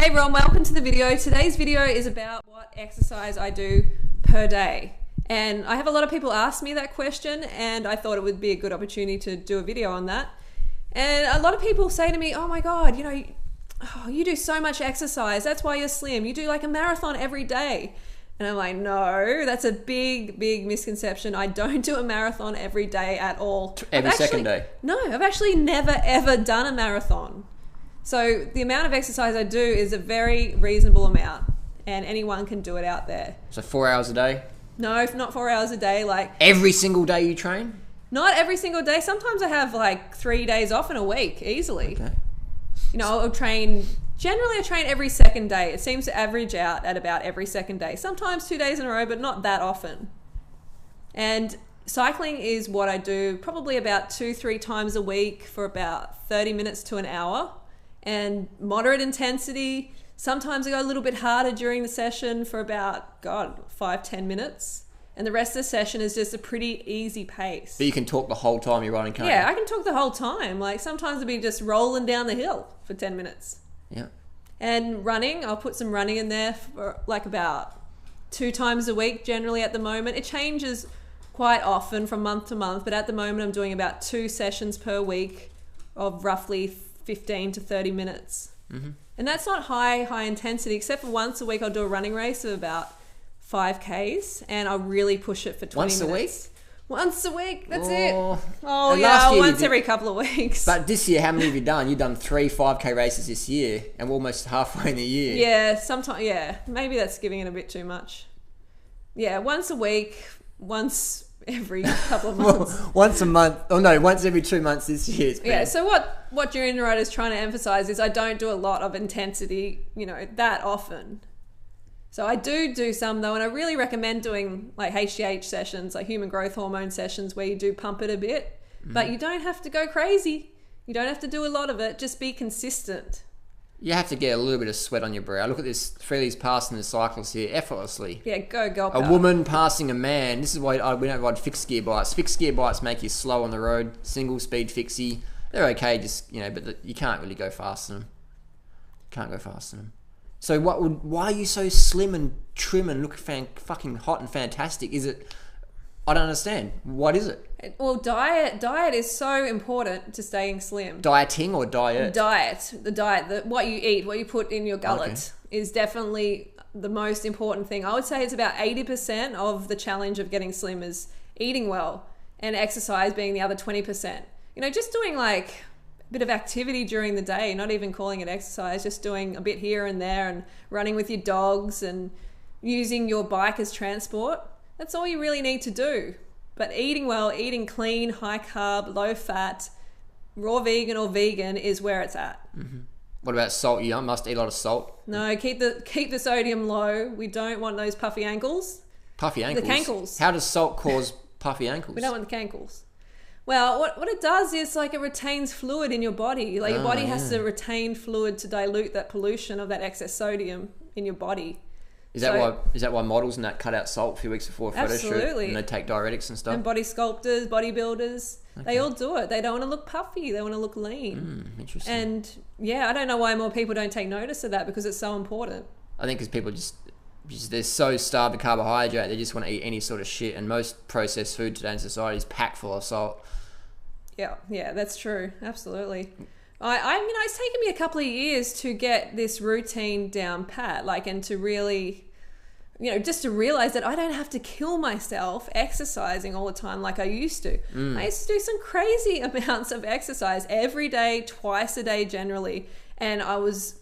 Hey everyone, welcome to the video. Today's video is about what exercise I do per day. And I have a lot of people ask me that question, and I thought it would be a good opportunity to do a video on that. And a lot of people say to me, oh my God, you do so much exercise. That's why you're slim. You do like a marathon every day. And I'm like, no, that's a big, big misconception. I don't do a marathon every day at all. Every second day? No, I've actually never, ever done a marathon. So the amount of exercise I do is a very reasonable amount, and anyone can do it out there. So 4 hours a day? No, not 4 hours a day. Like every single day you train? Not every single day. Sometimes I have like 3 days off in a week, easily. Okay. I'll train, generally I train every second day. It seems to average out at about every second day. Sometimes 2 days in a row, but not that often. And cycling is what I do probably about 2-3 times a week for about 30 minutes to an hour. And moderate intensity. Sometimes I go a little bit harder during the session for about, 5-10 minutes. And the rest of the session is just a pretty easy pace. But you can talk the whole time you're running, can't you? Yeah, I can talk the whole time. Like sometimes I'll be just rolling down the hill for 10 minutes. Yeah. And running, I'll put some running in there for like about 2 times a week generally at the moment. It changes quite often from month to month, but at the moment I'm doing about 2 sessions per week of roughly 15 to 30 minutes. Mm-hmm. And that's not high intensity, except for once a week I'll do a running race of about 5Ks, and I'll really push it for 20 minutes. Once a week? Once a week, that's it. Oh and yeah, once every couple of weeks. But this year, how many have you done? You've done 3 5K races this year, and we're almost halfway in the year. Yeah, sometimes, yeah. Maybe that's giving it a bit too much. Yeah, once a week, once every couple of months. Once a month. Oh no, once every 2 months this year. Yeah, so what Durianrider is trying to emphasize is I don't do a lot of intensity, that often. So I do some though, and I really recommend doing like HGH sessions, like human growth hormone sessions, where you do pump it a bit, but you don't have to go crazy. You don't have to do a lot of it. Just be consistent. You have to get a little bit of sweat on your brow. Look at this. Freely's passing the cyclists here effortlessly. Yeah, go. A woman passing a man. This is why we don't ride fixed gear bikes. Fixed gear bikes make you slow on the road. Single speed fixie. They're okay, but you can't really go fast in them. Can't go fast in them. So why are you so slim and trim and look fucking hot and fantastic? Is it? I don't understand. What is it? Well, diet is so important to staying slim. Dieting or diet? The diet, what you eat, what you put in your gullet is definitely the most important thing. I would say it's about 80% of the challenge of getting slim is eating well, and exercise being the other 20%. Just doing like a bit of activity during the day, not even calling it exercise, just doing a bit here and there and running with your dogs and using your bike as transport. That's all you really need to do. But eating well, eating clean, high carb, low fat, raw vegan or vegan is where it's at. Mm-hmm. What about salt? You must eat a lot of salt. No, keep the sodium low. We don't want those puffy ankles. Puffy ankles? The cankles. How does salt cause puffy ankles? We don't want the cankles. Well, what it does is like it retains fluid in your body. Like your body has to retain fluid to dilute that pollution of that excess sodium in your body. Is that why models and that cut out salt a few weeks before a photo shoot? Absolutely. And they take diuretics and stuff? And body sculptors, bodybuilders, they all do it. They don't want to look puffy. They want to look lean. Interesting. And yeah, I don't know why more people don't take notice of that, because it's so important. I think because people just they're so starved of carbohydrate, they just want to eat any sort of shit. And most processed food today in society is packed full of salt. Yeah, that's true. Absolutely. It's taken me a couple of years to get this routine down pat, and to really, just to realize that I don't have to kill myself exercising all the time like I used to. I used to do some crazy amounts of exercise every day, twice a day generally, and I was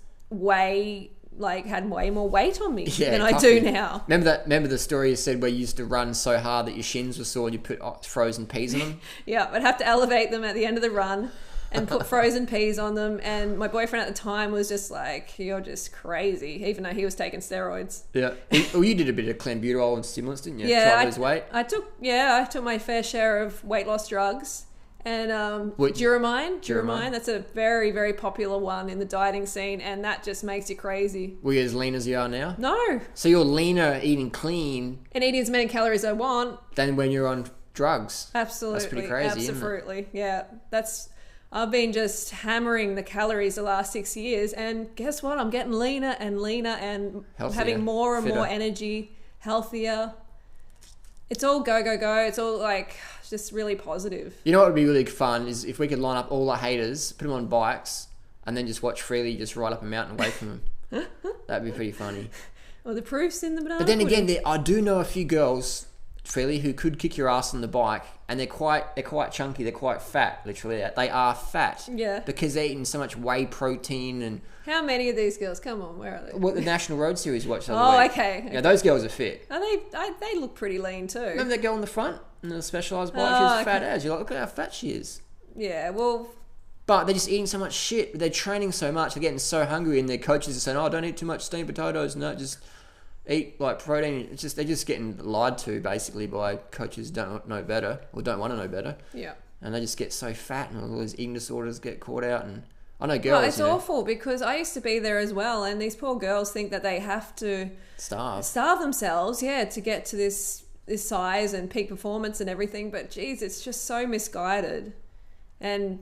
had way more weight on me than I do now. Remember the story you said where you used to run so hard that your shins were sore and you put frozen peas on them? Yeah, I'd have to elevate them at the end of the run and put frozen peas on them, and my boyfriend at the time was just like, you're just crazy, even though he was taking steroids. Yeah. Well, you did a bit of clenbuterol and stimulants, didn't you? Yeah. Try to lose weight? I took my fair share of weight loss drugs. And Duramine, that's a very, very popular one in the dieting scene, and that just makes you crazy. Were you as lean as you are now? No. So you're leaner eating clean and eating as many calories as I want than when you're on drugs. Absolutely. That's pretty crazy. Absolutely. Yeah. I've been just hammering the calories the last 6 years, and guess what? I'm getting leaner and leaner and Healthier, having more and more fitter. energy, healthier. It's all go, go, go. It's all like just really positive. You know what would be really fun is if we could line up all the haters, put them on bikes, and then just watch Freelee just ride up a mountain away from them. That'd be pretty funny. Well, the proof's in the banana But then pudding. again, I do know a few girls, Freelee, who could kick your ass on the bike, and they're quite chunky, they're quite fat, literally. They are fat. Yeah. Because they're eating so much whey protein and How many of these girls? Come on, where are they? what the National Road Series watched the other week. Okay. Yeah, those girls are fit. Are they look pretty lean too. Remember that girl on the front in the Specialized bike? Oh, She was fat okay. as. You're like, look at how fat she is. Yeah, well, But they're just eating so much shit. They're training so much. They're getting so hungry, and their coaches are saying, "Oh, don't eat too much steamed potatoes. No, just eat like protein." It's just they're just getting lied to basically by coaches who don't know better or don't want to know better, yeah. and they just get so fat, and all those eating disorders get caught out. And I know girls, Well, it's awful because I used to be there as well, and these poor girls think that they have to starve. themselves, to get to this size and peak performance and everything. But geez, it's just so misguided, and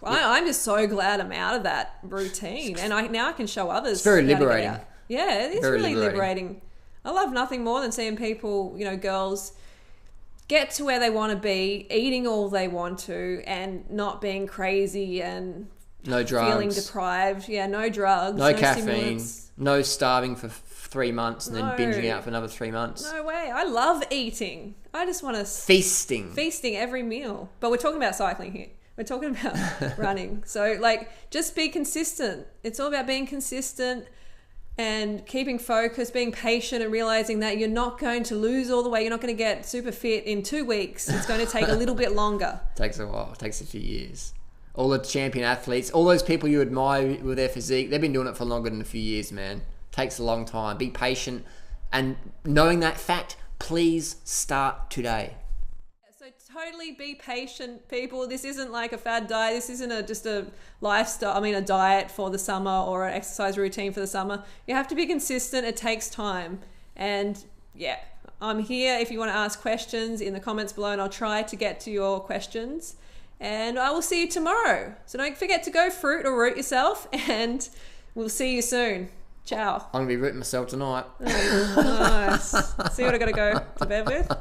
I'm just so glad I'm out of that routine, and now I can show others. It's very how to get liberating. out. Yeah, it is Very really liberating. liberating. I love nothing more than seeing people, girls, get to where they want to be, eating all they want to, and not being crazy and No drugs. feeling deprived. Yeah, no drugs, No caffeine. stimulants. No starving for 3 months and then No. binging out for another 3 months. No way. I love eating. I just want to Feasting. every meal. But we're talking about cycling here. We're talking about running. So, just be consistent. It's all about being consistent and keeping focus, being patient, and realizing that you're not going to lose all the weight. You're not going to get super fit in 2 weeks. It's going to take a little bit longer. Takes a while. It takes a few years. All the champion athletes, all those people you admire with their physique, they've been doing it for longer than a few years, man. Takes a long time. Be patient. And knowing that fact, please start today. So totally be patient, people. This isn't like a fad diet. This isn't just a lifestyle. A diet for the summer or an exercise routine for the summer. You have to be consistent. It takes time. And yeah, I'm here if you want to ask questions in the comments below, and I'll try to get to your questions. And I will see you tomorrow. So don't forget to go fruit or root yourself, and we'll see you soon. Ciao. I'm going to be rooting myself tonight. Nice. See what I got to go to bed with?